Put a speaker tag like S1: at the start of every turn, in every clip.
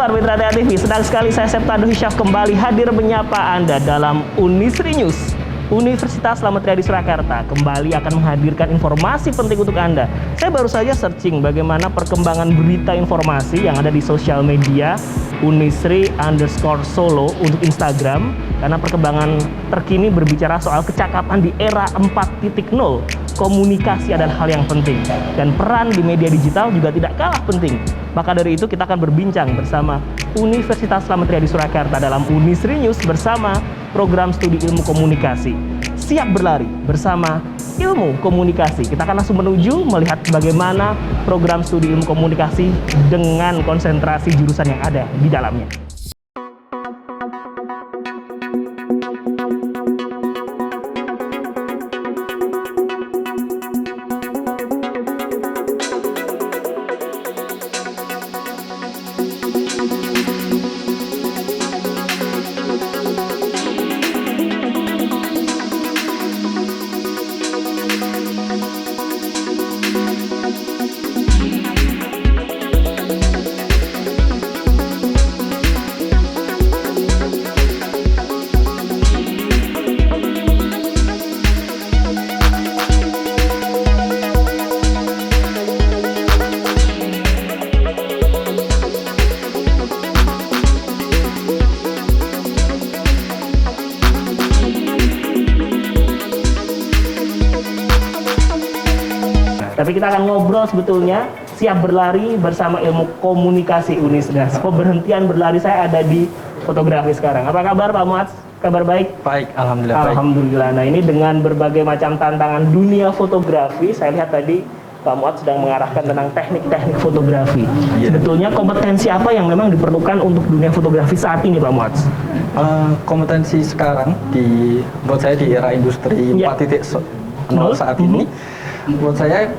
S1: kabar Mitra TA TV? Senang sekali saya Septado Hisyaf kembali hadir menyapa Anda dalam Unisri News. Universitas Slamet Riyadi Surakarta kembali akan menghadirkan informasi penting untuk Anda. Saya baru saja searching bagaimana perkembangan berita informasi yang ada di sosial media Unisri_Solo untuk Instagram, karena perkembangan terkini berbicara soal kecakapan di era 4.0. Komunikasi adalah hal yang penting, dan peran di media digital juga tidak kalah penting. Maka dari itu kita akan berbincang bersama Universitas Slamet Riyadi Surakarta dalam Unisri News bersama program studi ilmu komunikasi. Siap berlari bersama ilmu komunikasi. Kita akan langsung menuju melihat bagaimana program studi ilmu komunikasi dengan konsentrasi jurusan yang ada di dalamnya. Tapi kita akan ngobrol sebetulnya siap berlari bersama ilmu komunikasi Unisri. Pemberhentian berlari saya ada di fotografi sekarang. Apa kabar Pak Muaz? Kabar baik?
S2: Baik, alhamdulillah.
S1: Alhamdulillah. Nah, ini dengan berbagai macam tantangan dunia fotografi, saya lihat tadi Pak Muaz sedang mengarahkan tentang teknik-teknik fotografi. Sebetulnya kompetensi apa yang memang diperlukan untuk dunia fotografi saat ini Pak Muaz?
S2: Kompetensi sekarang menurut saya di era industri 4.0 saat ini, menurut saya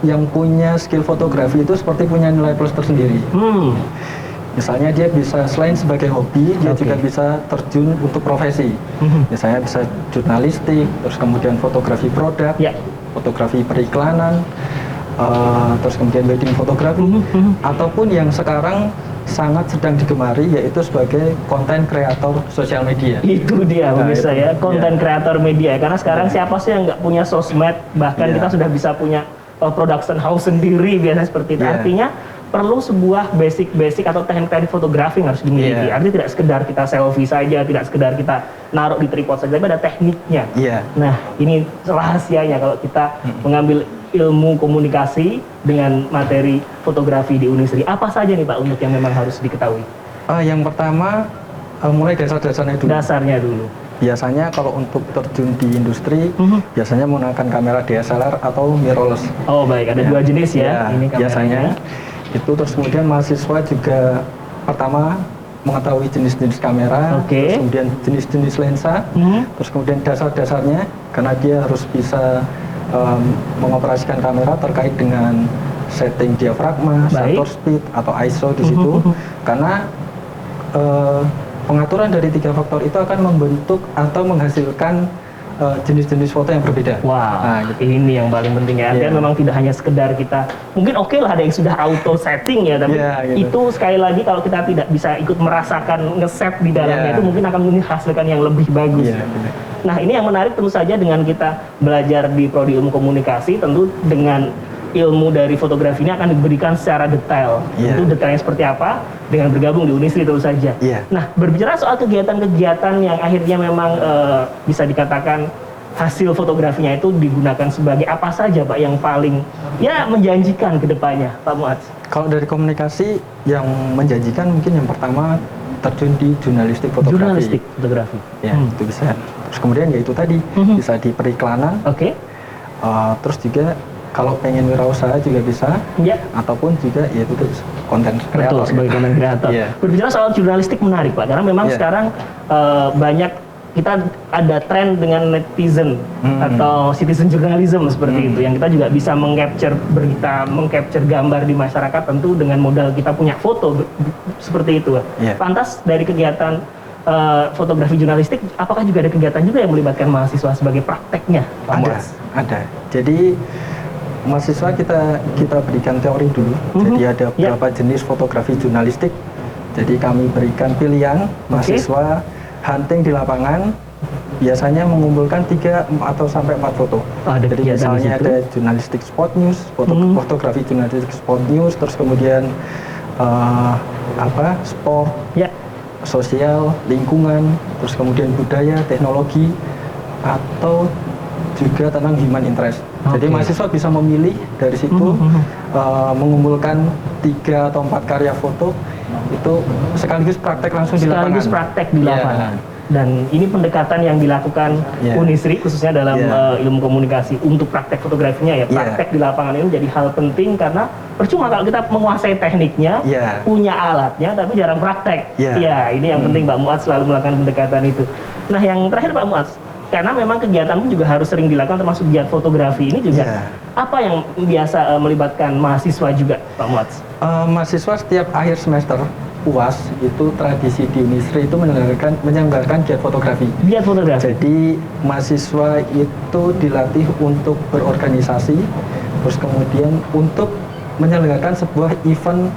S2: yang punya skill fotografi itu seperti punya nilai plus tersendiri. Misalnya dia bisa selain sebagai hobi, dia juga bisa terjun untuk profesi. Misalnya bisa jurnalistik, terus kemudian fotografi produk, fotografi periklanan, terus kemudian wedding fotografi, ataupun yang sekarang sangat sedang digemari yaitu sebagai konten kreator sosial media.
S1: Itu dia pemirsa ya, konten kreator media. Karena sekarang siapa sih yang nggak punya sosmed, bahkan kita sudah bisa punya production house sendiri biasanya seperti itu. Artinya perlu sebuah basic atau teknik fotografi yang harus dimiliki. Artinya tidak sekedar kita selfie saja, tidak sekedar kita naruh di tripod saja, tapi ada tekniknya. Nah, ini rahasianya kalau kita mengambil ilmu komunikasi dengan materi fotografi di Unisri. Apa saja nih Pak untuk yang memang harus diketahui?
S2: Yang pertama, mulai dasar-dasarnya dulu.
S1: Dasarnya dulu.
S2: Biasanya kalau untuk terjun di industri, biasanya menggunakan kamera DSLR atau mirrorless.
S1: Oh baik, ada dua jenis ya. Ini
S2: biasanya itu. Terus kemudian mahasiswa juga pertama mengetahui jenis-jenis kamera, terus kemudian jenis-jenis lensa, terus kemudian dasar-dasarnya, karena dia harus bisa mengoperasikan kamera terkait dengan setting diafragma, shutter speed atau ISO di situ, karena pengaturan dari 3 faktor itu akan membentuk atau menghasilkan jenis-jenis foto yang berbeda.
S1: Nah, ini yang paling penting ya. Artinya memang tidak hanya sekedar kita, mungkin lah ada yang sudah auto setting ya, tapi itu sekali lagi kalau kita tidak bisa ikut merasakan ngeset di dalamnya itu mungkin akan menghasilkan yang lebih bagus. Nah, ini yang menarik tentu saja dengan kita belajar di prodi ilmu komunikasi, tentu dengan ilmu dari fotografi ini akan diberikan secara detail. Itu detailnya seperti apa dengan bergabung di Unisri tentu saja. Nah, berbicara soal kegiatan-kegiatan yang akhirnya memang bisa dikatakan hasil fotografinya itu digunakan sebagai apa saja Pak yang paling menjanjikan ke depannya Pak Muaz?
S2: Kalau dari komunikasi yang menjanjikan mungkin yang pertama terjun di jurnalistik fotografi.
S1: Jurnalistik fotografi.
S2: Itu bisa. Terus kemudian yaitu tadi bisa di periklanan. Terus juga kalau pengen wirausaha juga bisa, ataupun juga yaitu konten kreator.
S1: Sebagai konten kreator. Berbicara soal jurnalistik menarik Pak, karena memang sekarang banyak kita ada tren dengan netizen atau citizen journalism seperti itu, yang kita juga bisa mengcapture berita, mengcapture gambar di masyarakat tentu dengan modal kita punya foto seperti itu. Pantas dari kegiatan fotografi jurnalistik, apakah juga ada kegiatan juga yang melibatkan mahasiswa sebagai prakteknya?
S2: Ada. Jadi mahasiswa kita berikan teori dulu. Jadi ada beberapa jenis fotografi jurnalistik. Jadi kami berikan pilihan mahasiswa hunting di lapangan, biasanya mengumpulkan 3 atau sampai 4 foto. Jadi misalnya ada jurnalistik spot news, fotografi jurnalistik spot news, terus kemudian sport, sosial, lingkungan, terus kemudian budaya, teknologi, atau juga tentang human interest. Jadi mahasiswa bisa memilih dari situ, mengumpulkan 3 atau 4 karya foto, itu sekaligus praktek langsung di lapangan.
S1: Sekaligus praktek di lapangan. Dan ini pendekatan yang dilakukan Unisri khususnya dalam ilmu komunikasi untuk praktek fotografinya ya. Praktek di lapangan ini menjadi hal penting karena percuma kalau kita menguasai tekniknya, punya alatnya tapi jarang praktek. Ya, ini yang penting Pak Muad selalu melakukan pendekatan itu. Nah, yang terakhir Pak Muad, karena memang kegiatanmu juga harus sering dilakukan termasuk giat fotografi ini juga. Apa yang biasa melibatkan mahasiswa juga Pak Muad?
S2: Mahasiswa setiap akhir semester UAS itu tradisi di Unisri itu menyelenggarakan giat fotografi.
S1: Giat fotografi.
S2: Jadi mahasiswa itu dilatih untuk berorganisasi, terus kemudian untuk menyelenggarakan sebuah event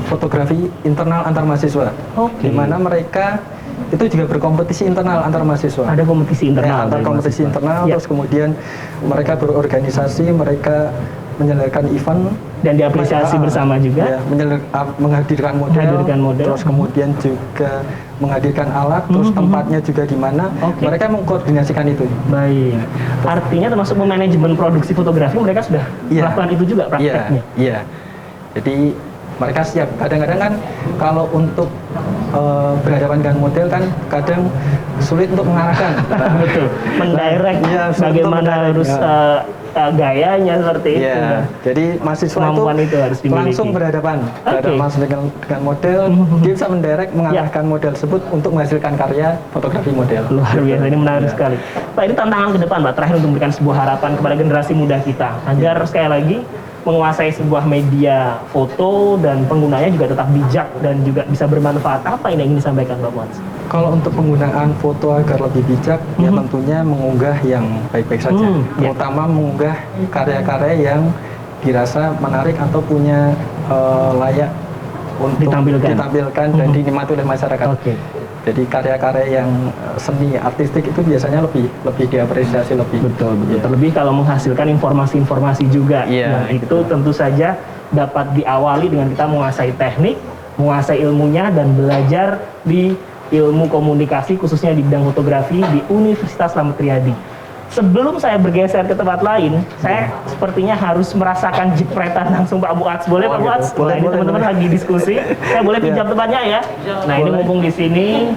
S2: fotografi internal antar mahasiswa. Di mana mereka itu juga berkompetisi internal antar mahasiswa.
S1: Ada kompetisi internal.
S2: Antar kompetisi internal, terus kemudian mereka berorganisasi, mereka menyelenggarakan event
S1: dan diapresiasi bersama juga.
S2: Menghadirkan model, terus kemudian juga menghadirkan alat, terus tempatnya juga di mana. Mereka mengkoordinasikan itu.
S1: Baik. Artinya termasuk manajemen produksi fotografi mereka sudah melakukan itu juga prakteknya.
S2: Iya. Jadi mereka siap. Kadang-kadang kan kalau untuk berhadapan dengan model kan kadang sulit untuk mengarahkan.
S1: Betul. Mendirect bagaimana harus gayanya seperti itu.
S2: Jadi mahasiswa itu
S1: harus
S2: langsung berhadapan langsung dengan model, dia bisa mendirect mengarahkan model tersebut untuk menghasilkan karya fotografi model.
S1: Luar biasa, ini menarik sekali. Pak, ini tantangan ke depan Pak, terakhir untuk memberikan sebuah harapan kepada generasi muda kita agar sekali lagi menguasai sebuah media foto dan penggunanya juga tetap bijak dan juga bisa bermanfaat. Apa yang ingin disampaikan Pak Muad?
S2: Kalau untuk penggunaan foto agar lebih bijak, ya tentunya mengunggah yang baik-baik saja. Terutama mengunggah karya-karya yang dirasa menarik atau punya layak untuk ditampilkan dan dinikmati oleh masyarakat. Jadi karya-karya yang seni artistik itu biasanya lebih diapresiasi lebih.
S1: Betul. Terlebih kalau menghasilkan informasi-informasi juga. Nah, itu tentu saja dapat diawali dengan kita menguasai teknik, menguasai ilmunya dan belajar di ilmu komunikasi khususnya di bidang fotografi di Universitas Slamet Riyadi. Sebelum saya bergeser ke tempat lain, saya sepertinya harus merasakan jepretan langsung Pak Muad. Boleh Pak Muad? Nah, ini teman-teman lagi diskusi. Saya boleh pinjam tempatnya ya? Nah, ini mumpung di sini.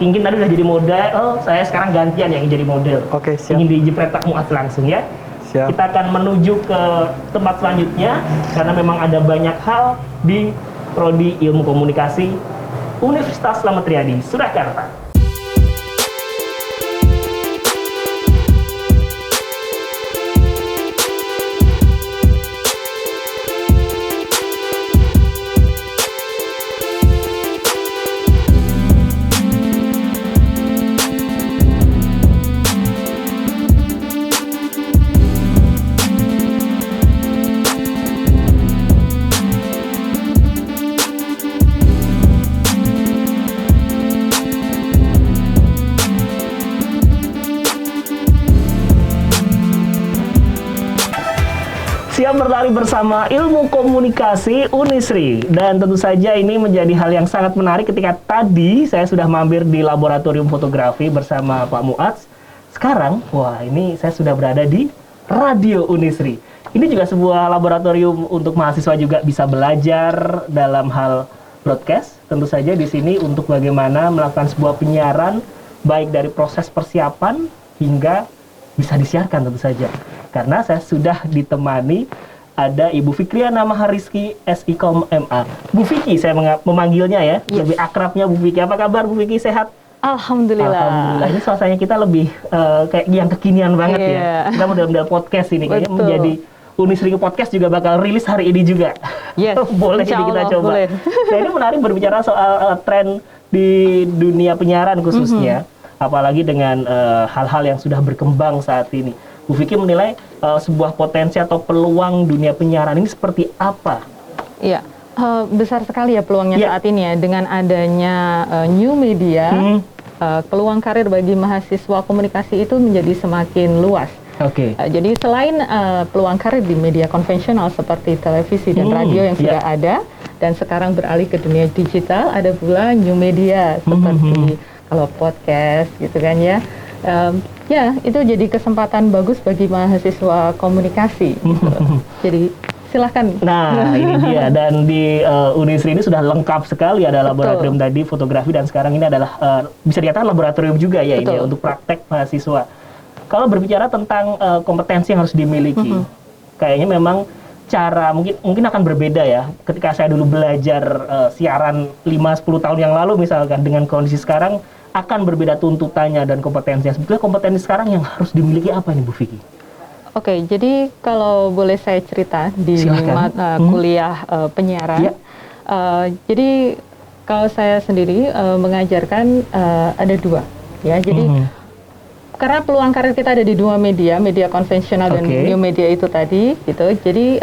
S1: Kingkin tadi udah jadi model. Saya sekarang gantian yang jadi model.
S2: Siap.
S1: Ingin dijepret Pak Muad langsung ya?
S2: Siap.
S1: Kita akan menuju ke tempat selanjutnya karena memang ada banyak hal di Prodi Ilmu Komunikasi Universitas Slamet Riyadi, Surakarta. Siap berlari bersama ilmu komunikasi Unisri. Dan tentu saja ini menjadi hal yang sangat menarik ketika tadi saya sudah mampir di laboratorium fotografi bersama Pak Muad. Sekarang, wah ini saya sudah berada di Radio Unisri. Ini juga sebuah laboratorium untuk mahasiswa juga bisa belajar dalam hal broadcast. Tentu saja di sini untuk bagaimana melakukan sebuah penyiaran baik dari proses persiapan hingga bisa disiarkan tentu saja. Karena saya sudah ditemani ada Ibu Fikriana Mahariski, SIKOM MA. Bu Fiki saya memanggilnya ya, lebih akrabnya Bu Fiki. Apa kabar Bu Fiki, sehat?
S3: Alhamdulillah.
S1: Ini suasananya kita lebih kayak yang kekinian banget ya. Kita model-model podcast ini kayaknya menjadi Unisri Podcast juga bakal rilis hari ini juga. Boleh jadi kita coba. Boleh. Nah, ini menarik berbicara soal tren di dunia penyiaran khususnya. Apalagi dengan hal-hal yang sudah berkembang saat ini. Bu Fiki menilai sebuah potensi atau peluang dunia penyiaran ini seperti apa?
S3: Iya, Besar sekali ya peluangnya
S1: Ya.
S3: saat ini ya, dengan adanya new media, peluang karir bagi mahasiswa komunikasi itu menjadi semakin luas.
S1: Oke.
S3: Jadi selain peluang karir di media konvensional seperti televisi dan radio yang sudah ada, dan sekarang beralih ke dunia digital, ada pula new media seperti kalau podcast gitu kan ya. Ya, itu jadi kesempatan bagus bagi mahasiswa komunikasi. Gitu. Jadi silahkan.
S1: Nah, ini dia. Dan di Unisri ini sudah lengkap sekali. Ada laboratorium tadi, fotografi, dan sekarang ini adalah bisa dikatakan laboratorium juga ya ini ya, untuk praktek mahasiswa. Kalau berbicara tentang kompetensi yang harus dimiliki, kayaknya memang cara mungkin akan berbeda ya. Ketika saya dulu belajar siaran 5-10 tahun yang lalu misalkan, dengan kondisi sekarang akan berbeda tuntutannya dan kompetensinya. Sebetulnya kompetensi sekarang yang harus dimiliki apa nih Bu Vicky?
S3: Oke, jadi kalau boleh saya cerita di kuliah penyiaran. Jadi kalau saya sendiri mengajarkan ada 2 ya. Jadi karena peluang karir kita ada di 2 media konvensional dan new media itu tadi gitu. Jadi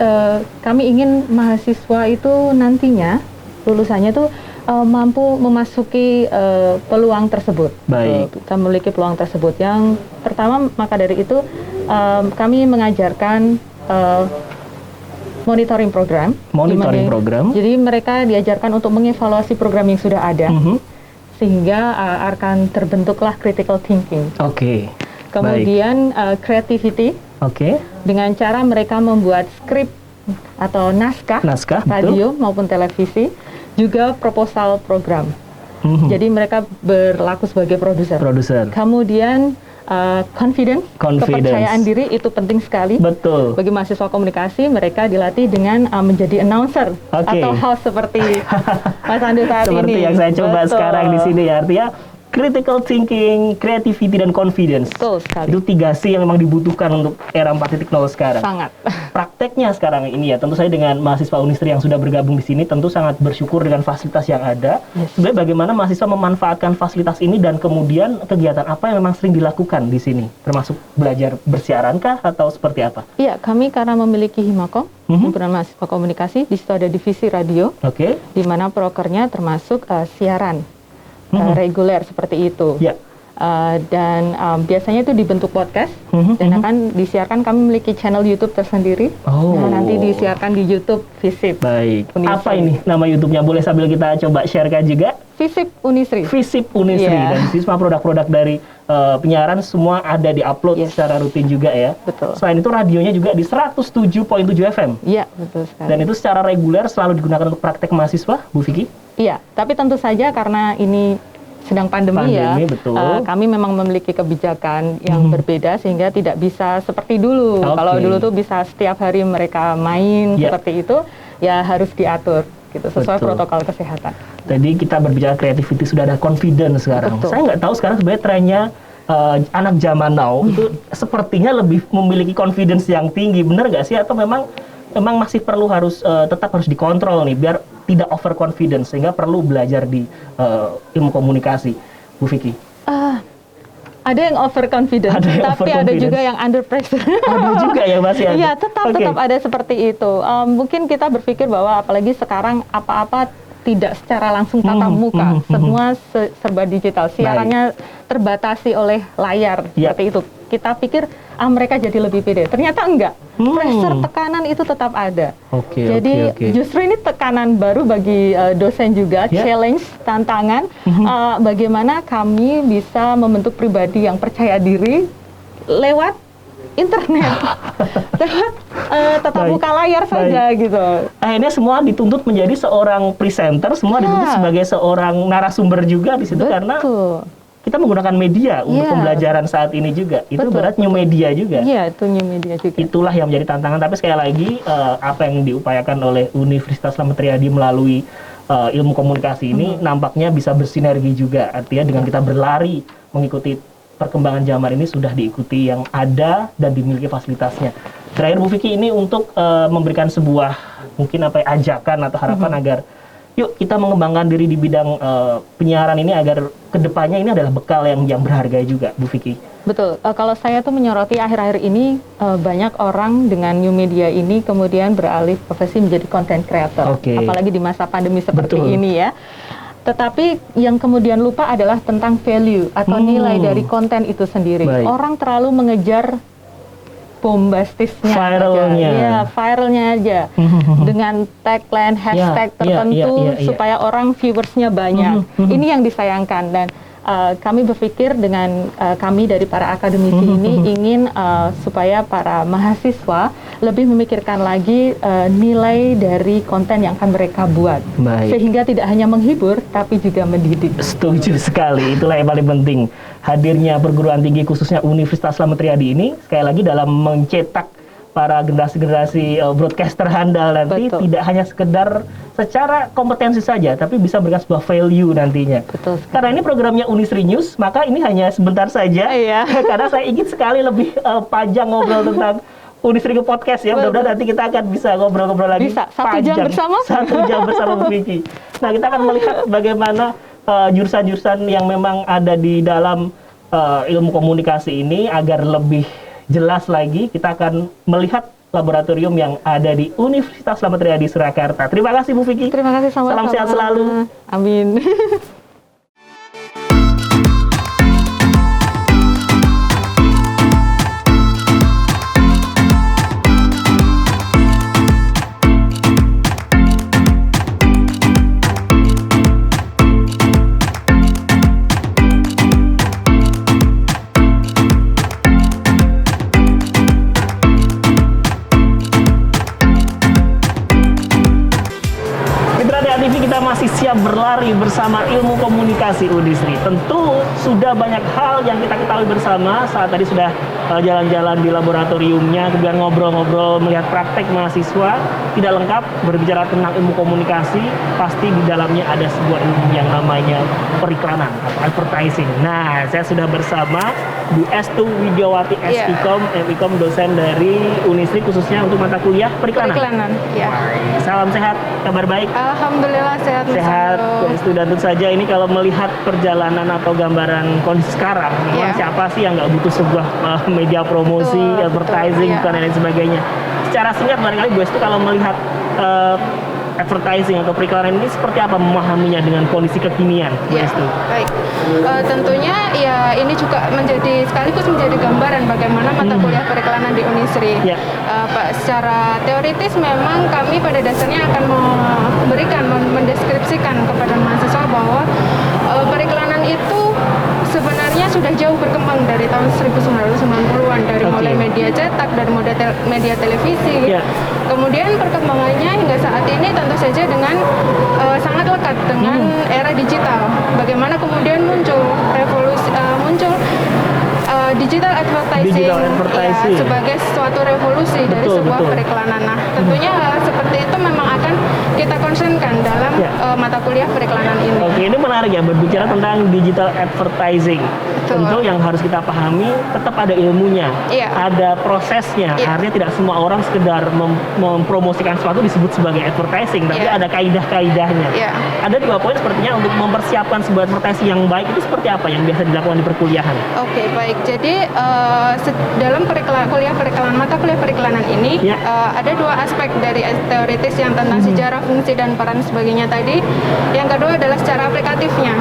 S3: kami ingin mahasiswa itu nantinya lulusannya tuh mampu memasuki peluang tersebut.
S1: Baik.
S3: Kita memiliki peluang tersebut. Yang pertama, maka dari itu kami mengajarkan monitoring program.
S1: Program.
S3: Jadi mereka diajarkan untuk mengevaluasi program yang sudah ada, sehingga akan terbentuklah critical thinking.
S1: Oke.
S3: Kemudian creativity. Dengan cara mereka membuat skrip atau naskah radio maupun televisi, juga proposal program. Jadi mereka berlaku sebagai produser. Kemudian confidence, kepercayaan diri itu penting sekali.
S1: Betul.
S3: Bagi mahasiswa komunikasi, mereka dilatih dengan menjadi announcer atau host seperti Mas Andu saat
S1: seperti
S3: ini.
S1: Yang saya coba sekarang di sini ya, artinya critical thinking, creativity, dan confidence.
S3: Betul sekali.
S1: Itu 3C yang memang dibutuhkan untuk era 4.0 sekarang.
S3: Sangat.
S1: Prakteknya sekarang ini ya, tentu saja dengan mahasiswa Unisri yang sudah bergabung di sini, tentu sangat bersyukur dengan fasilitas yang ada. Sebenarnya bagaimana mahasiswa memanfaatkan fasilitas ini, dan kemudian kegiatan apa yang memang sering dilakukan di sini? Termasuk belajar bersiarankah atau seperti apa?
S3: Iya, kami karena memiliki Himakom, himpunan mahasiswa komunikasi, di situ ada divisi radio, di mana prokernya termasuk siaran. Reguler seperti itu. Dan biasanya itu dibentuk podcast dan akan disiarkan. Kami memiliki channel YouTube tersendiri. Nanti disiarkan di YouTube Visip.
S1: Baik. Apa ini nama YouTube-nya? Boleh sambil kita coba sharekan juga?
S3: Visip Unisri.
S1: Visip Unisri. Dan di sini semua produk-produk dari penyiaran semua ada di-upload secara rutin juga ya.
S3: Betul.
S1: Selain itu radionya juga di 107.7 FM.
S3: Iya, betul sekali.
S1: Dan itu secara reguler selalu digunakan untuk praktek mahasiswa, Bu Vicky?
S3: Iya, tapi tentu saja karena ini sedang pandemi ya,
S1: betul.
S3: Kami memang memiliki kebijakan yang berbeda sehingga tidak bisa seperti dulu. Kalau dulu tuh bisa setiap hari mereka main seperti itu, ya harus diatur gitu sesuai protokol kesehatan.
S1: Tadi kita berbicara creativity, sudah ada confidence sekarang. Saya nggak tahu sekarang sebenarnya trennya anak zaman now itu sepertinya lebih memiliki confidence yang tinggi, benar nggak sih? Atau memang masih perlu tetap harus dikontrol nih biar tidak overconfidence, sehingga perlu belajar di ilmu komunikasi, Bu Vicky?
S3: Ada yang overconfident, tapi ada juga yang under pressure.
S1: Ada juga ya Mas ya?
S3: Iya, tetap ada seperti itu. Mungkin kita berpikir bahwa apalagi sekarang apa-apa tidak secara langsung tatap muka, semua serba digital. Siarannya terbatasi oleh layar seperti itu. Kita pikir mereka jadi lebih pede. Ternyata enggak. Pressure, tekanan itu tetap ada. Jadi justru ini tekanan baru bagi dosen juga, challenge, tantangan. Bagaimana kami bisa membentuk pribadi yang percaya diri lewat internet, lewat tatap muka layar saja gitu. Akhirnya
S1: semua dituntut menjadi seorang presenter, semua dituntut sebagai seorang narasumber juga di situ. Karena kita menggunakan media untuk pembelajaran saat ini juga. Itu berat new media juga.
S3: Iya, itu new media juga.
S1: Itulah yang menjadi tantangan. Tapi sekali lagi, apa yang diupayakan oleh Universitas Slamet Riyadi melalui ilmu komunikasi ini nampaknya bisa bersinergi juga. Artinya dengan kita berlari mengikuti perkembangan zaman ini, sudah diikuti yang ada dan dimiliki fasilitasnya. Terakhir Bu Vicky, ini untuk memberikan sebuah mungkin ajakan atau harapan agar yuk kita mengembangkan diri di bidang penyiaran ini, agar kedepannya ini adalah bekal yang berharga juga, Bu Vicky.
S3: Betul. Kalau saya tuh menyoroti akhir-akhir ini banyak orang dengan new media ini kemudian beralih profesi menjadi content creator. Apalagi di masa pandemi seperti ini ya. Tetapi yang kemudian lupa adalah tentang value atau nilai dari konten itu sendiri. Orang terlalu mengejar bombastisnya, viralnya aja, dengan tagline, hashtag tertentu supaya orang viewersnya banyak. Ini yang disayangkan dan kami berpikir dengan kami dari para akademisi ini ingin supaya para mahasiswa lebih memikirkan lagi nilai dari konten yang akan mereka buat, sehingga tidak hanya menghibur tapi juga mendidik.
S1: Setuju sekali, itulah yang paling penting. Hadirnya perguruan tinggi khususnya Universitas Slamet Riyadi ini sekali lagi dalam mencetak para generasi-generasi broadcaster handal nanti tidak hanya sekedar secara kompetensi saja, tapi bisa memberikan sebuah value nantinya. Karena ini programnya Unisri News, maka ini hanya sebentar saja. Karena saya ingin sekali lebih panjang ngobrol tentang Unisri Podcast ya. Mudah-mudahan nanti kita akan bisa ngobrol-ngobrol lagi.
S3: Bisa, 1 jam bersama?
S1: 1 jam bersama Bu Vicky. Nah, kita akan melihat bagaimana jurusan-jurusan yang memang ada di dalam ilmu komunikasi ini agar lebih jelas lagi. Kita akan melihat laboratorium yang ada di Universitas Slamet Riyadi Surakarta. Terima kasih Bu Vicky.
S3: Terima kasih, sama-sama.
S1: Salam sehat selalu.
S3: Amin.
S1: Masih siap berlari bersama ilmu komunikasi Unisri. Tentu sudah banyak hal yang kita ketahui bersama saat tadi sudah jalan-jalan di laboratoriumnya, kemudian ngobrol-ngobrol melihat praktek mahasiswa. Tidak lengkap berbicara tentang ilmu komunikasi, pasti di dalamnya ada sebuah ilmu yang namanya periklanan atau advertising. Nah, saya sudah bersama Bu Estu Widiawati FIKOM, dosen dari Unisri khususnya untuk mata kuliah periklanan. Salam sehat, kabar baik?
S4: Alhamdulillah sehat.
S1: Bu Estu, dan tentu saja ini kalau melihat perjalanan atau gambaran kondisi sekarang, siapa sih yang nggak butuh sebuah media promosi, advertising, dan lain sebagainya. Secara singkat barangkali Bu Estu kalau melihat advertising atau periklanan ini seperti apa memahaminya dengan kondisi kekinian, Bu Estu?
S4: Baik, tentunya ya ini juga sekaligus menjadi gambaran bagaimana mata kuliah periklanan di Unisri. Secara teoritis memang kami pada dasarnya akan mendeskripsikan kepada mahasiswa bahwa periklanan itu sebenarnya sudah jauh berkembang dari tahun 1990-an, dari mulai media cetak, dari media televisi. Kemudian perkembangannya hingga saat ini tentu saja dengan sangat lekat dengan era digital. Bagaimana kemudian muncul digital advertising, sebagai suatu revolusi dari sebuah periklanan. Nah, tentunya seperti itu memang akan kita concernkan dalam mata kuliah periklanan ini.
S1: Oke, ini menarik ya berbicara tentang digital advertising. Tentu yang harus kita pahami tetap ada ilmunya, ada prosesnya. Artinya tidak semua orang sekedar mempromosikan sesuatu disebut sebagai advertising, tapi ada kaidah-kaidahnya. Ada 2 poin sepertinya untuk mempersiapkan sebuah advertising yang baik itu seperti apa yang biasa dilakukan di perkuliahan.
S4: Oke, baik. Jadi dalam mata kuliah periklanan ini ada 2 aspek dari teoritis yang tentang sejarah, fungsi dan peran sebagainya tadi. Yang kedua adalah secara aplikatifnya.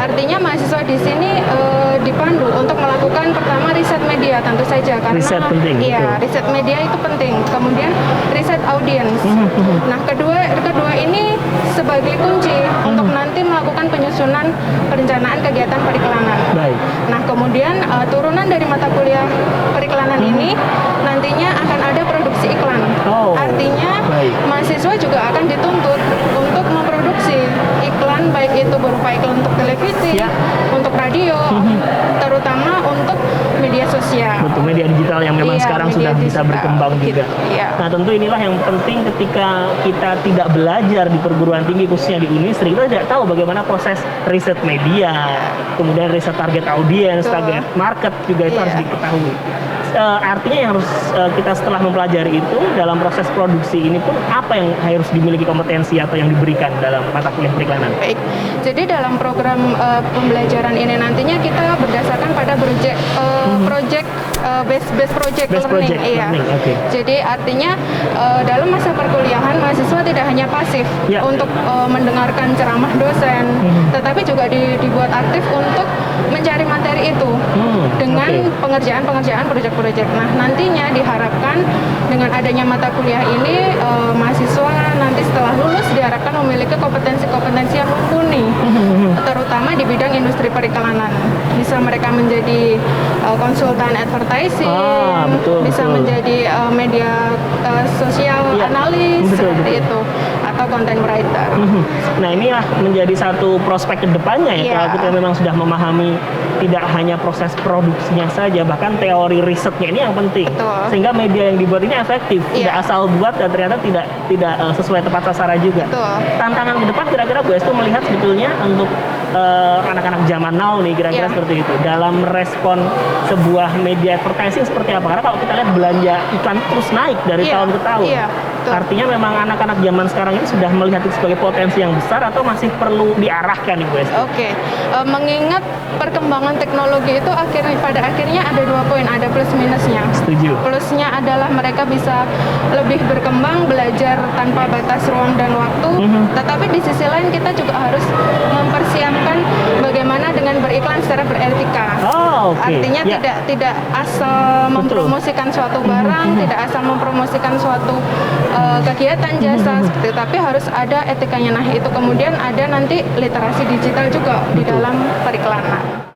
S4: Artinya mahasiswa di sini dipandu untuk melakukan pertama riset media tentu saja karena
S1: riset penting.
S4: Riset media itu penting. Kemudian riset audiens. Nah, kedua ini sebagai kunci untuk nanti melakukan penyusunan perencanaan kegiatan periklanan. Nah, kemudian turunan dari mata kuliah periklanan ini nantinya akan ada produksi iklan. Artinya mahasiswa juga akan dituntut untuk memproduksi iklan, baik itu berupa iklan untuk televisi, untuk radio, terutama untuk media sosial.
S1: Untuk media digital yang memang sekarang sudah bisa berkembang juga. Nah, tentu inilah yang penting ketika kita tidak belajar di perguruan tinggi khususnya di Unisri, kita tidak tahu bagaimana proses riset media, kemudian riset target audiens, target market juga itu harus diketahui. Artinya yang harus kita setelah mempelajari itu dalam proses produksi ini pun apa yang harus dimiliki kompetensi atau yang diberikan dalam mata kuliah periklanan?
S4: Baik, jadi dalam program pembelajaran ini nantinya kita berdasarkan pada project base project
S1: Base
S4: learning.
S1: project learning, oke.
S4: Jadi artinya dalam masa perkuliahan mahasiswa tidak hanya pasif untuk mendengarkan ceramah dosen, tetapi juga dibuat aktif untuk mencari materi itu dengan pengerjaan proyek-proyek. Nah, nantinya diharapkan dengan adanya mata kuliah ini mahasiswa nanti setelah lulus diharapkan memiliki kompetensi-kompetensi yang mumpuni, terutama di bidang industri periklanan. Bisa mereka menjadi konsultan advertising, bisa menjadi media sosial analis seperti itu, atau content writer.
S1: Nah, inilah menjadi satu prospek ke depannya ya, kalau kita memang sudah memahami tidak hanya proses produksinya saja, bahkan teori risetnya ini yang penting.
S4: Betul.
S1: Sehingga media yang dibuat ini efektif, tidak asal buat dan ternyata tidak sesuai tepat sasaran juga.
S4: Betul.
S1: Tantangan ke depan kira-kira Bu Estu melihat sebetulnya untuk anak-anak zaman now nih kira-kira seperti itu dalam merespon sebuah media advertising seperti apa? Karena kalau kita lihat belanja iklan terus naik dari tahun ke tahun. Artinya memang anak-anak zaman sekarang ini sudah melihat itu sebagai potensi yang besar atau masih perlu diarahkan nih Bu Estu?
S4: Oke, mengingat perkembangan teknologi itu pada akhirnya ada 2 poin, ada plus minusnya.
S1: Setuju.
S4: Plusnya adalah mereka bisa lebih berkembang, belajar tanpa batas ruang dan waktu. Tetapi di sisi lain kita juga harus mempersiapkan bagaimana dengan beriklan secara beretika. Artinya tidak asal mempromosikan suatu barang, tidak asal mempromosikan suatu kegiatan jasa, tapi harus ada etikanya. Nah, itu kemudian ada nanti literasi digital juga di dalam periklanan.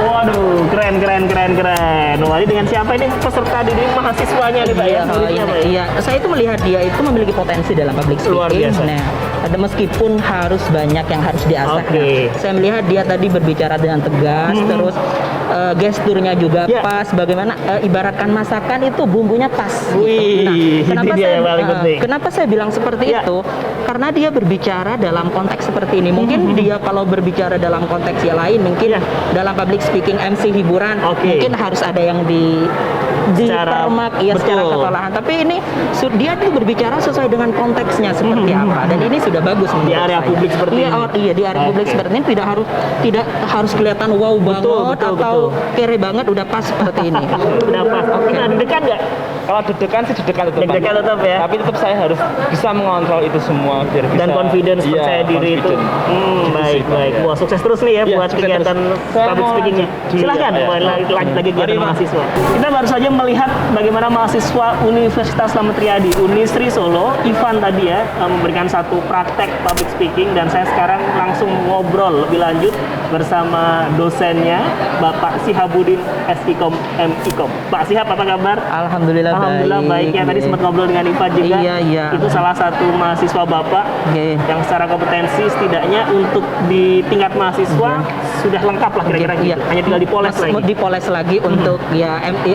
S1: Waduh, keren. Wah, ini dengan siapa ini peserta didik mahasiswanya nih Pak ya?
S5: Iya, saya itu melihat dia itu memiliki potensi dalam public speaking.
S1: Luar biasa.
S5: Nah, ada meskipun harus banyak yang harus diasah. Saya melihat dia tadi berbicara dengan tegas, terus gesturnya juga pas. Bagaimana ibaratkan masakan itu bumbunya pas. Gitu. Nah, kenapa saya bilang seperti itu? Karena dia berbicara dalam konteks seperti ini. Mungkin dia kalau berbicara dalam konteks yang lain, mungkin dalam public speaking MC hiburan, mungkin harus ada yang dipermak secara ketolahan. Tapi ini dia tuh berbicara sesuai dengan konteksnya seperti apa. Dan ini sudah bagus
S1: di area publik seperti ini.
S5: Iya, di area publik seperti ini tidak harus kelihatan wow banget atau kere banget, udah pas seperti ini.
S1: Udah pas. Nah, deg-degan nggak?
S6: Kalau deg-degan sih deg-degan
S1: tetap ya.
S6: Tapi tetap saya harus bisa mengontrol itu semua biar bisa.
S1: Dan confidence, percaya diri itu. Baik. Wah, sukses terus nih ya buat kegiatan public speakingnya. Silahkan, lanjut lagi kegiatan mahasiswa. Kita baru saja melihat bagaimana mahasiswa Universitas Slamet Riyadi, Unisri Solo, Ivan tadi ya, memberikan satu praktek public speaking, dan saya sekarang langsung ngobrol lebih lanjut bersama dosennya, Bapak Sihabuddin SIKOM MIKOM. Pak Sihab, apa kabar?
S5: Alhamdulillah
S1: baik ya. Tadi sempat ngobrol dengan Ivan juga.
S5: Iya.
S1: Itu salah satu mahasiswa Bapak yang secara kompetensi setidaknya untuk di tingkat mahasiswa sudah lengkap lah kira-kira gitu. Hanya tinggal dipoles lagi untuk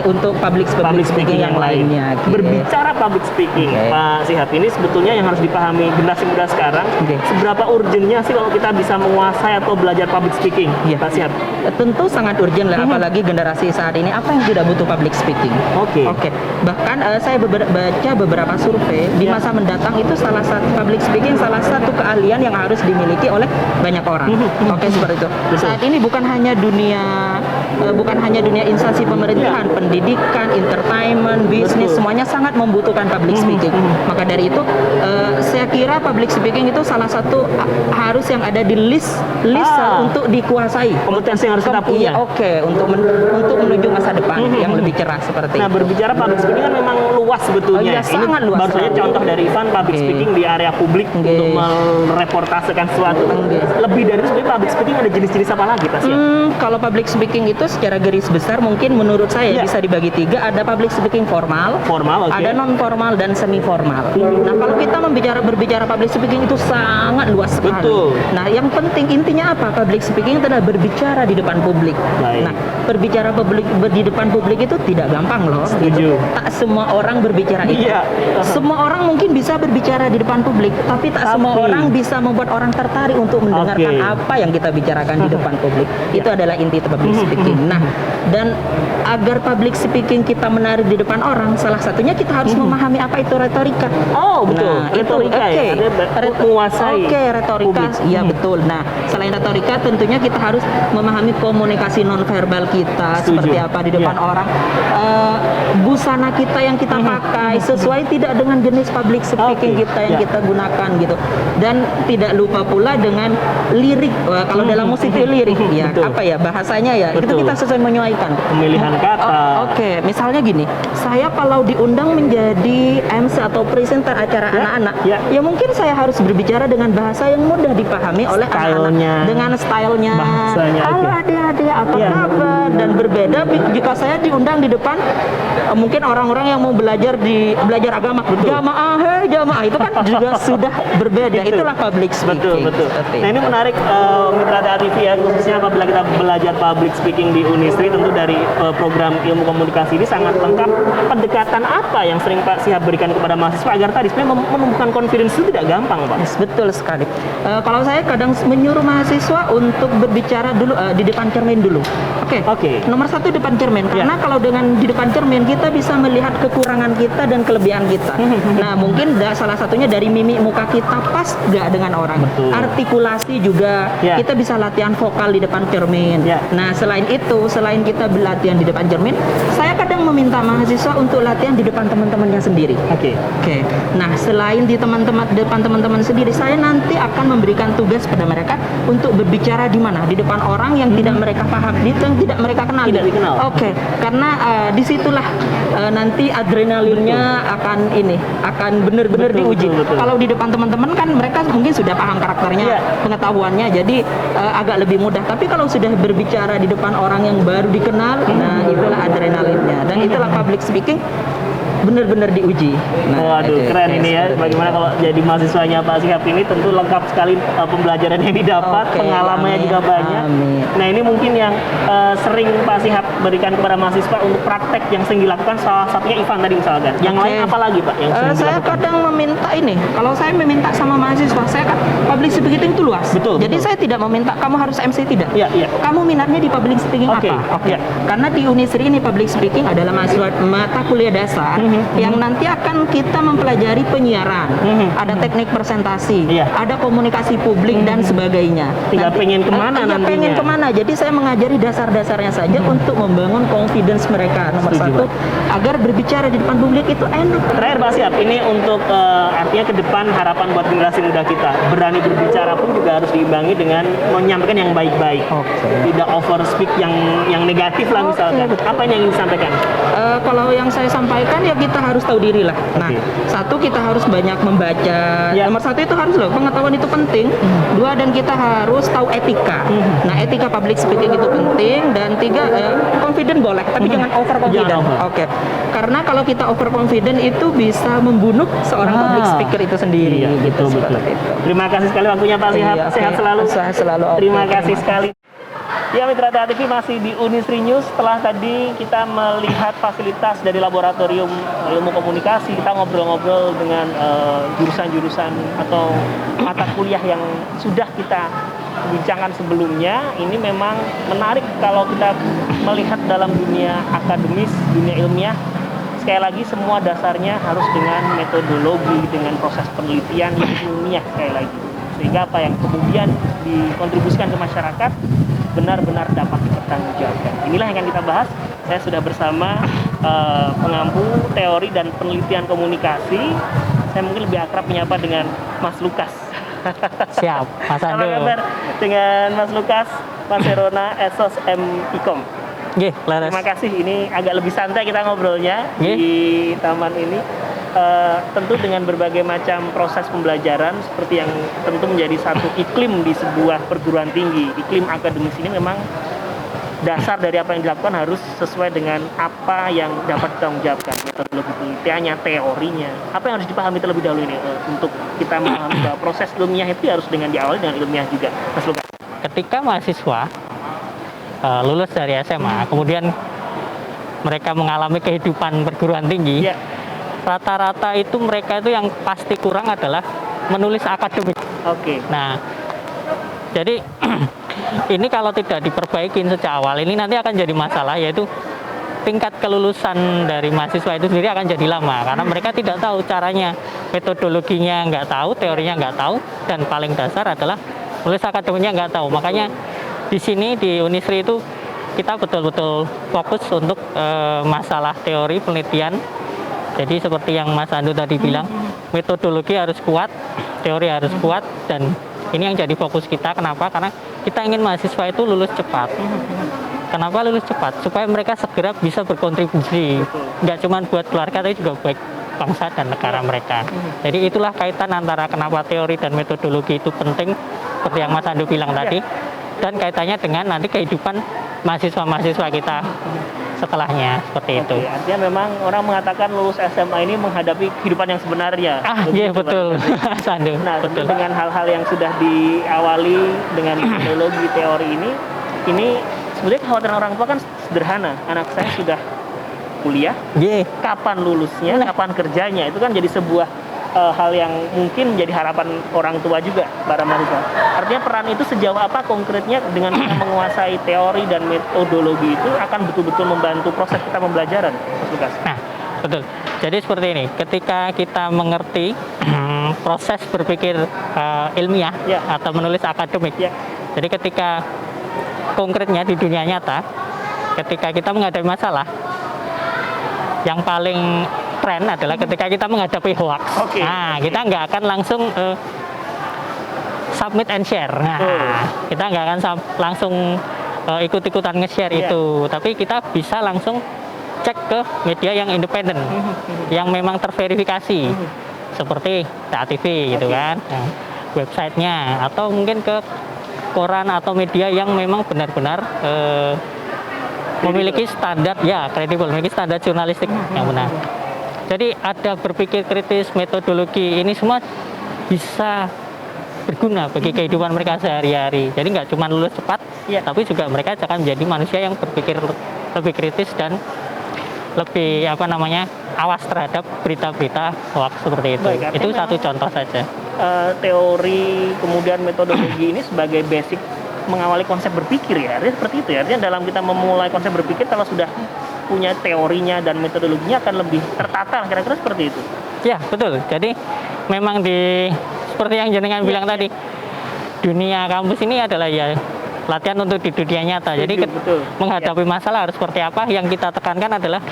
S1: untuk public speaking yang lainnya. Berbicara public speaking, Pak Sihab, ini sebetulnya yang harus dipahami generasi muda sekarang. Seberapa urgentnya sih kalau kita bisa menguasai atau belajar public speaking, Pak Sihab?
S5: Tentu sangat urgent lah, apalagi generasi saat ini. Apa yang tidak butuh public speaking? Oke. Bahkan saya baca beberapa survei di masa mendatang itu salah satu public speaking salah satu keahlian yang harus dimiliki oleh banyak orang. Seperti itu. Saat ini bukan hanya dunia instansi pemerintahan, pendidikan, entertainment, bisnis, semuanya sangat membutuhkan public speaking. Maka dari itu saya kira public speaking itu salah satu harus yang ada di list untuk dikuasai.
S1: Kompetensi yang harus kita punya.
S5: Untuk menuju masa depan yang lebih cerah seperti.
S1: Nah, berbicara public speaking kan memang luas sebetulnya.
S5: Sangat luas.
S1: Baru saja contoh dari Ivan public speaking di area publik untuk mereportasekan sesuatu. Lebih dari itu sebenarnya public speaking ada jenis-jenis apa lagi, Pak Sihab?
S5: Kalau public speaking itu secara garis besar mungkin menurut saya bisa dibagi 3. Ada public speaking formal, ada non formal dan semi formal. Nah, kalau kita berbicara public speaking speaking itu sangat luas sekali.
S6: Betul.
S5: Nah, yang penting intinya apa? Public speaking itu adalah berbicara di depan publik.
S6: Baik.
S5: Nah, berbicara di depan publik itu tidak gampang loh.
S6: Setuju.
S5: Gitu. Tak semua orang berbicara itu.
S6: Iya.
S5: Semua orang mungkin bisa berbicara di depan publik, tapi tak semua orang bisa membuat orang tertarik untuk mendengarkan apa yang kita bicarakan di depan publik. Itu adalah inti public speaking. Nah, dan agar public speaking kita menarik di depan orang, salah satunya kita harus memahami apa itu retorika.
S6: Oh, betul.
S5: Nah,
S6: Retorika
S5: itu,
S6: ya. Ada menguasai.
S5: Oke, retorika. Iya, betul. Nah, selain retorika tentunya kita harus memahami komunikasi nonverbal kita seperti apa di depan orang. Busana kita yang kita pakai sesuai tidak dengan jenis public speaking kita yang kita gunakan gitu. Dan tidak lupa pula dengan lirik. Kalau dalam musik itu lirik ya, apa ya bahasanya ya. Itu kita sesuai menyesuaikan.
S6: Pemilihan kata.
S5: Oke, misalnya gini, saya kalau diundang menjadi MC atau presenter acara anak-anak, ya mungkin saya harus berbicara dengan bahasa yang mudah dipahami oleh anak-anak, dengan stylenya.
S6: Bahasanya,
S5: halo adik-adik, apa kabar? Dan berbeda jika saya diundang di depan mungkin orang-orang yang mau belajar agama, jamaah itu kan juga sudah berbeda. Itulah public speaking.
S6: Betul. Nah, ini menarik Mitra TV ya, khususnya apabila kita belajar public speaking di Unisri, tentu dari program ilmu komunikasi ini sangat lengkap. Pendekatan apa yang sering Pak Syihab berikan kepada mahasiswa agar tadi sebenarnya menumbuhkan confidence itu tidak gampang, Pak?
S5: Yes, betul sekali. Kalau saya kadang menyuruh mahasiswa untuk berbicara dulu di depan cermin dulu. Oke. Nomor satu depan cermin, karena kalau dengan di depan cermin kita bisa melihat kekurangan kita dan kelebihan kita. Nah, mungkin salah satunya dari mimik muka kita pas nggak dengan orang.
S6: Betul.
S5: Artikulasi juga kita bisa latihan vokal di depan cermin. Nah, selain itu, selain kita berlatihan di depan cermin, saya kadang meminta mahasiswa untuk latihan di depan teman-temannya sendiri. Oke. Nah, selain di depan teman-teman sendiri, saya nanti akan memberikan tugas pada mereka untuk berbicara di mana? Di depan orang yang tidak mereka paham, yang tidak mereka kenal.
S6: Tidak dikenal.
S5: Oke. Karena disitulah nanti adrenalinnya akan benar-benar diuji.
S6: Betul.
S5: Kalau di depan teman-teman kan mereka mungkin sudah paham karakternya, pengetahuannya, jadi agak lebih mudah. Tapi kalau sudah berbicara di depan orang yang baru dikenal, nah itulah adrenalinnya dan itulah public speaking benar-benar diuji.
S6: Waduh, keren ini ya. Bagaimana kalau jadi mahasiswanya Pak Syihab ini tentu lengkap sekali pembelajaran yang didapat, pengalamannya juga banyak. Nah, ini mungkin yang sering Pak Syihab berikan kepada mahasiswa untuk praktek yang sering dilakukan, salah satunya Ivan tadi misalkan. Yang lain apa lagi, Pak, yang sering
S5: saya
S6: dilakukan?
S5: kadang meminta kalau saya meminta sama mahasiswa, saya kan public speaking itu luas. Jadi saya tidak meminta kamu harus MC, tidak. Kamu minatnya di public speaking apa? Karena di Unisri ini public speaking adalah mata kuliah dasar yang nanti akan kita mempelajari penyiaran, ada teknik presentasi, ada komunikasi publik dan sebagainya.
S6: Tinggal pengen kemana nantinya?
S5: Pengen kemana? Jadi saya mengajari dasar-dasarnya saja untuk membangun confidence mereka. Nomor satu, agar berbicara di depan publik itu enak.
S6: Terakhir Pak Syihab, ini untuk artinya ke depan harapan buat generasi muda kita, berani berbicara pun juga harus diimbangi dengan menyampaikan yang baik-baik, tidak over speak yang negatif lah misalkan. Apa yang ingin disampaikan?
S5: Kalau yang saya sampaikan ya kita harus tahu diri lah. Nah, satu kita harus banyak membaca. Nomor satu itu harus loh, pengetahuan itu penting. Dua, dan kita harus tahu etika. Nah, etika public speaking itu penting. Dan tiga, confident boleh, tapi jangan over confident. Karena kalau kita over confident itu bisa membunuh seorang public speaker itu sendiri.
S6: Betul. Terima kasih sekali waktunya Pak Syihab. Sehat selalu.
S5: Sehat selalu.
S6: Terima kasih sekali. Ya, Mitra TV masih di Unisri News. Setelah tadi kita melihat fasilitas dari laboratorium ilmu komunikasi, kita ngobrol-ngobrol dengan jurusan-jurusan atau mata kuliah yang sudah kita bincangkan sebelumnya. Ini memang menarik kalau kita melihat dalam dunia akademis, dunia ilmiah. Sekali lagi semua dasarnya harus dengan metodologi, dengan proses penelitian yang ilmiah sekali lagi. Sehingga apa yang kemudian dikontribusikan ke masyarakat benar-benar dapat dipertanggungjawabkan. Inilah yang akan kita bahas. Saya sudah bersama pengampu teori dan penelitian komunikasi. Saya mungkin lebih akrab menyapa dengan Mas Lukas.
S1: Siap, Mas Ando.
S6: Apa kabar dengan Mas Lukas, Mas Herona, Esos M Ikom? Terima kasih. Ini agak lebih santai kita ngobrolnya di taman ini. Tentu dengan berbagai macam proses pembelajaran seperti yang tentu menjadi satu iklim di sebuah perguruan tinggi. Iklim akademis ini memang dasar dari apa yang dilakukan harus sesuai dengan apa yang dapat ditanggungjawabkan, metodologi penelitiannya, teorinya. Apa yang harus dipahami terlebih dahulu ini untuk kita memahami bahwa proses ilmiah itu harus diawali dengan ilmiah juga, Mas Lukas.
S7: Ketika mahasiswa lulus dari SMA, kemudian mereka mengalami kehidupan perguruan tinggi, rata-rata itu mereka itu yang pasti kurang adalah menulis akademik.
S6: Oke.
S7: Nah, jadi ini kalau tidak diperbaikin sejak awal, ini nanti akan jadi masalah, yaitu tingkat kelulusan dari mahasiswa itu sendiri akan jadi lama karena mereka tidak tahu caranya, metodologinya nggak tahu, teorinya nggak tahu, dan paling dasar adalah nulis akademiknya nggak tahu. Makanya di sini di Unisri itu kita betul-betul fokus untuk masalah teori penelitian. Jadi seperti yang Mas Andu tadi bilang, metodologi harus kuat, teori harus kuat, dan ini yang jadi fokus kita. Kenapa? Karena kita ingin mahasiswa itu lulus cepat. Kenapa lulus cepat? Supaya mereka segera bisa berkontribusi, nggak cuma buat keluarga, tapi juga buat bangsa dan negara mereka. Jadi itulah kaitan antara kenapa teori dan metodologi itu penting, seperti yang Mas Andu bilang tadi, dan kaitannya dengan nanti kehidupan mahasiswa-mahasiswa kita setelahnya, seperti itu.
S6: Artinya memang orang mengatakan lulus SMA ini menghadapi kehidupan yang sebenarnya.
S7: Iya betul, Sandu.
S6: Nah,
S7: betul.
S6: dengan hal-hal yang sudah diawali dengan metodologi teori ini sebenarnya kekhawatiran orang tua kan sederhana. Anak saya sudah kuliah, kapan lulusnya, kapan kerjanya, itu kan jadi sebuah hal yang mungkin menjadi harapan orang tua juga para mahasiswa. Artinya peran itu sejauh apa konkretnya dengan kita menguasai teori dan metodologi itu akan betul-betul membantu proses kita pembelajaran, Mas Lukas?
S7: Nah, betul. Jadi seperti ini, ketika kita mengerti proses berpikir ilmiah atau menulis akademik, jadi ketika konkretnya di dunia nyata, ketika kita menghadapi masalah, yang paling tren adalah ketika kita menghadapi hoax. Nah, kita nggak akan langsung submit and share. Nah, kita nggak akan langsung ikut-ikutan nge-share itu, tapi kita bisa langsung cek ke media yang independen, yang memang terverifikasi, seperti TV gitu kan, websitenya, atau mungkin ke koran atau media yang memang benar-benar memiliki standar, kredibel, memiliki standar jurnalistik yang benar. Jadi ada berpikir kritis, metodologi, ini semua bisa berguna bagi kehidupan mereka sehari-hari. Jadi nggak cuma lulus cepat, tapi juga mereka akan menjadi manusia yang berpikir lebih kritis dan lebih awas terhadap berita-berita hoax seperti itu.
S6: Baik,
S7: itu satu contoh saja.
S6: Teori kemudian metodologi ini sebagai basic mengawali konsep berpikir ya, artinya seperti itu ya. Artinya dalam kita memulai konsep berpikir, kalau sudah punya teorinya dan metodologinya akan lebih tertata, kira-kira seperti itu.
S7: Ya betul. Jadi memang seperti yang jenengan bilang tadi, dunia kampus ini adalah latihan untuk di dunia nyata. Jadi menghadapi masalah harus seperti apa, yang kita tekankan adalah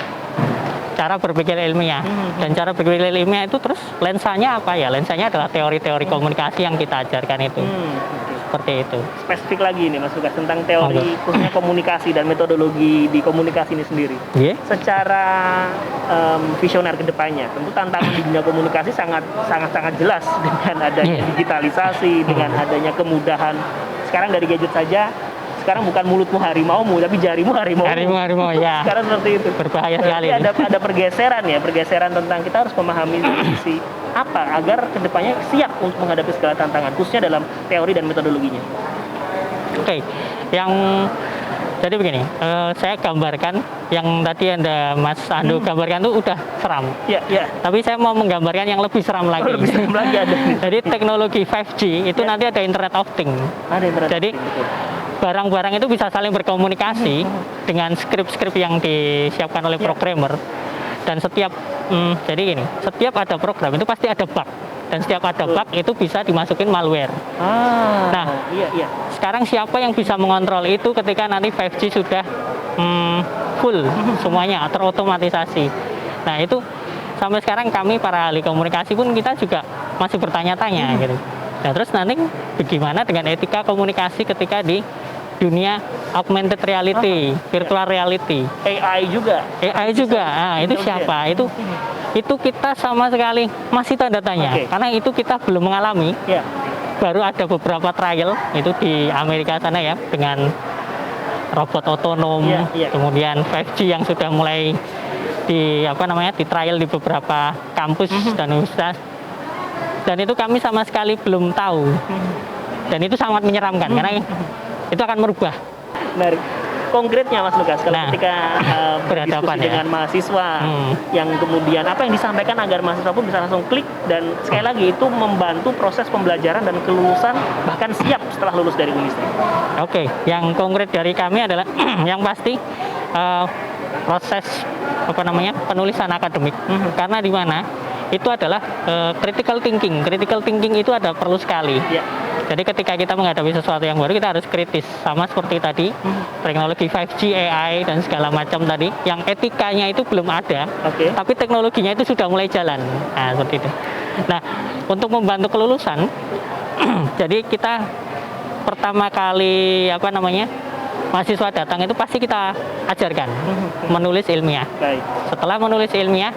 S7: cara berpikir ilmiah. Dan cara berpikir ilmiah itu terus lensanya apa ya? Lensanya adalah teori-teori komunikasi yang kita ajarkan itu. Seperti itu.
S6: Spesifik lagi nih Mas Lukas tentang teori khususnya komunikasi dan metodologi di komunikasi ini sendiri. Secara visioner ke depannya, tentu tantangan di dunia komunikasi sangat jelas dengan adanya digitalisasi, dengan adanya kemudahan. Sekarang dari gadget saja, sekarang bukan mulutmu harimaumu, tapi jarimu harimau.
S7: Harimau ya.
S6: Sekarang seperti itu.
S7: Berbahaya sekali.
S6: Ada pergeseran tentang kita harus memahami sisi apa agar kedepannya siap untuk menghadapi segala tantangan, khususnya dalam teori dan metodologinya.
S7: Oke, jadi begini, saya gambarkan yang tadi Mas Andu gambarkan itu udah seram. Tapi saya mau menggambarkan yang lebih seram lagi. Jadi teknologi 5G itu nanti ada Internet of Things. Jadi barang-barang itu bisa saling berkomunikasi dengan skrip-skrip yang disiapkan oleh programmer. Dan setiap ada program itu pasti ada bug, dan setiap ada bug itu bisa dimasukin malware. Sekarang siapa yang bisa mengontrol itu ketika nanti 5G sudah full semuanya terotomatisasi? Nah itu sampai sekarang kami para ahli komunikasi pun kita juga masih bertanya-tanya gitu. Nah terus nanti bagaimana dengan etika komunikasi ketika di dunia augmented reality, virtual reality,
S6: AI juga.
S7: Nah, itu siapa? Itu kita sama sekali masih tanda tanya, karena itu kita belum mengalami. Baru ada beberapa trial itu di Amerika sana ya, dengan robot otonom, kemudian 5G yang sudah mulai di trial di beberapa kampus dan universitas. Dan itu kami sama sekali belum tahu. Dan itu sangat menyeramkan karena itu akan merubah.
S6: Menarik. Konkretnya Mas Lukas, kalau ketika
S7: berhadapan
S6: diskusi dengan mahasiswa yang kemudian apa yang disampaikan agar mahasiswa pun bisa langsung klik, dan sekali lagi itu membantu proses pembelajaran dan kelulusan bahkan siap setelah lulus dari Unisri.
S7: Oke, yang konkret dari kami adalah yang pasti proses penulisan akademik. Karena di mana itu adalah critical thinking. Critical thinking itu ada perlu sekali. Jadi ketika kita menghadapi sesuatu yang baru, kita harus kritis. Sama seperti tadi, teknologi 5G, AI, dan segala macam tadi, yang etikanya itu belum ada, tapi teknologinya itu sudah mulai jalan. Nah, seperti itu. Nah, untuk membantu kelulusan, jadi kita pertama kali mahasiswa datang itu pasti kita ajarkan menulis ilmiah. Setelah menulis ilmiah,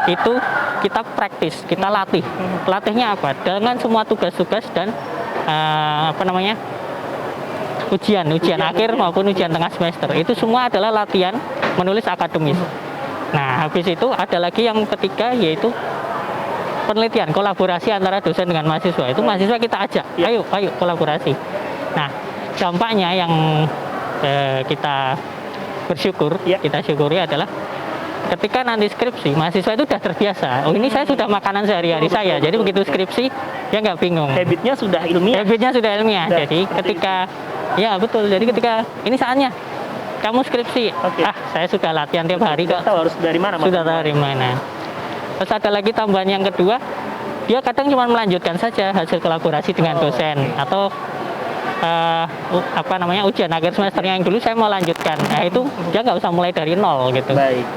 S7: itu kita praktis, kita latih. Latihnya apa? Dengan semua tugas-tugas dan ujian akhir maupun ujian tengah semester. Itu semua adalah latihan menulis akademis. Nah, habis itu ada lagi yang ketiga, yaitu penelitian, kolaborasi antara dosen dengan mahasiswa. Itu mahasiswa kita ajak, ayo kolaborasi. Nah, dampaknya yang kita bersyukur, kita syukuri adalah ketika nanti skripsi, mahasiswa itu sudah terbiasa. Oh, ini saya sudah makanan sehari-hari saya. Jadi begitu skripsi, dia nggak bingung.
S6: Habitnya sudah ilmiah.
S7: Jadi ketika, jadi ketika ini saatnya kamu skripsi, saya sudah latihan tiap hari kok.
S6: Tahu harus dari mana?
S7: Sudah tahu dari mana. Terus ada lagi tambahan yang kedua, dia kadang cuma melanjutkan saja hasil kolaborasi dengan dosen atau ujian akhir semesternya yang dulu saya mau lanjutkan. Nah, itu dia nggak usah mulai dari nol gitu.
S6: Baik.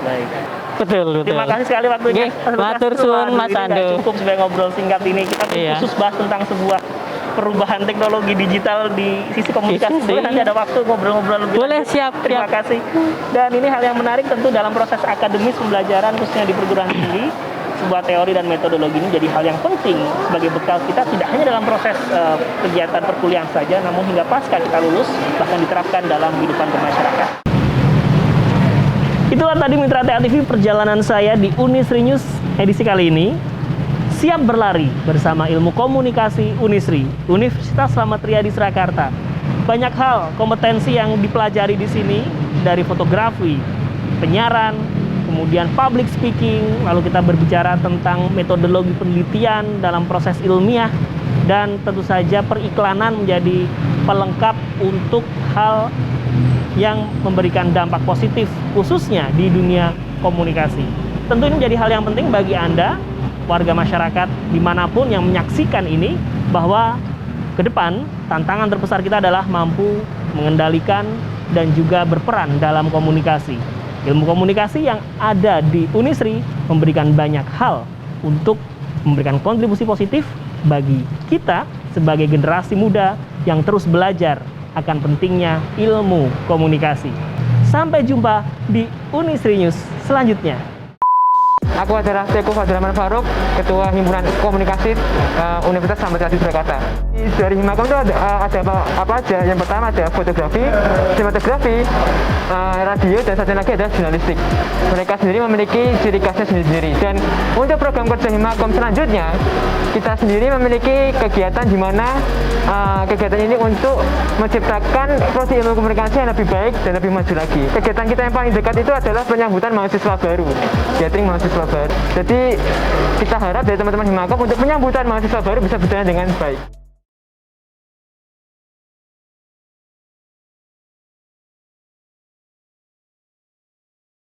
S7: Betul.
S6: Terima kasih sekali waktunya.
S7: Matur suwun Mas Ando.
S6: Cukup sebagai ngobrol singkat ini, kita khusus bahas tentang sebuah perubahan teknologi digital di sisi komunikasi. Boleh nanti ada waktu ngobrol-ngobrol lebih.
S7: Boleh, siap.
S6: Terima kasih. Dan ini hal yang menarik tentu dalam proses akademis pembelajaran khususnya di perguruan tinggi. Sebuah teori dan metodologi ini jadi hal yang penting sebagai bekal kita tidak hanya dalam proses kegiatan perkuliahan saja, namun hingga pasca kita lulus bahkan diterapkan dalam kehidupan bermasyarakat. Itulah tadi Mitra TA TV perjalanan saya di Unisri News edisi kali ini. Siap berlari bersama ilmu komunikasi Unisri, Universitas Slamet Riyadi Surakarta. Banyak hal kompetensi yang dipelajari di sini, dari fotografi, penyiaran, kemudian public speaking, lalu kita berbicara tentang metodologi penelitian dalam proses ilmiah, dan tentu saja periklanan menjadi pelengkap untuk hal yang memberikan dampak positif khususnya di dunia komunikasi. Tentu ini menjadi hal yang penting bagi Anda, warga masyarakat dimanapun yang menyaksikan ini, bahwa ke depan tantangan terbesar kita adalah mampu mengendalikan dan juga berperan dalam komunikasi. Ilmu komunikasi yang ada di Unisri memberikan banyak hal untuk memberikan kontribusi positif bagi kita sebagai generasi muda yang terus belajar akan pentingnya ilmu komunikasi. Sampai jumpa di Unisri News selanjutnya.
S8: Aku adalah Teguh Fadilman Faruk, Ketua Himpunan Komunikasi Universitas Slamet Riyadi Surakarta. Dari Himakom itu ada apa aja? Yang pertama ada fotografi, sinematografi, radio, dan satu lagi ada jurnalistik. Mereka sendiri memiliki ciri khasnya sendiri-sendiri. Dan untuk program kerja Himakom selanjutnya, kita sendiri memiliki kegiatan di mana kegiatan ini untuk menciptakan prodi ilmu komunikasi yang lebih baik dan lebih maju lagi. Kegiatan kita yang paling dekat itu adalah penyambutan mahasiswa baru, gathering mahasiswa baru. Jadi kita harap dari teman-teman Himakom untuk penyambutan mahasiswa baru bisa berjalan dengan baik.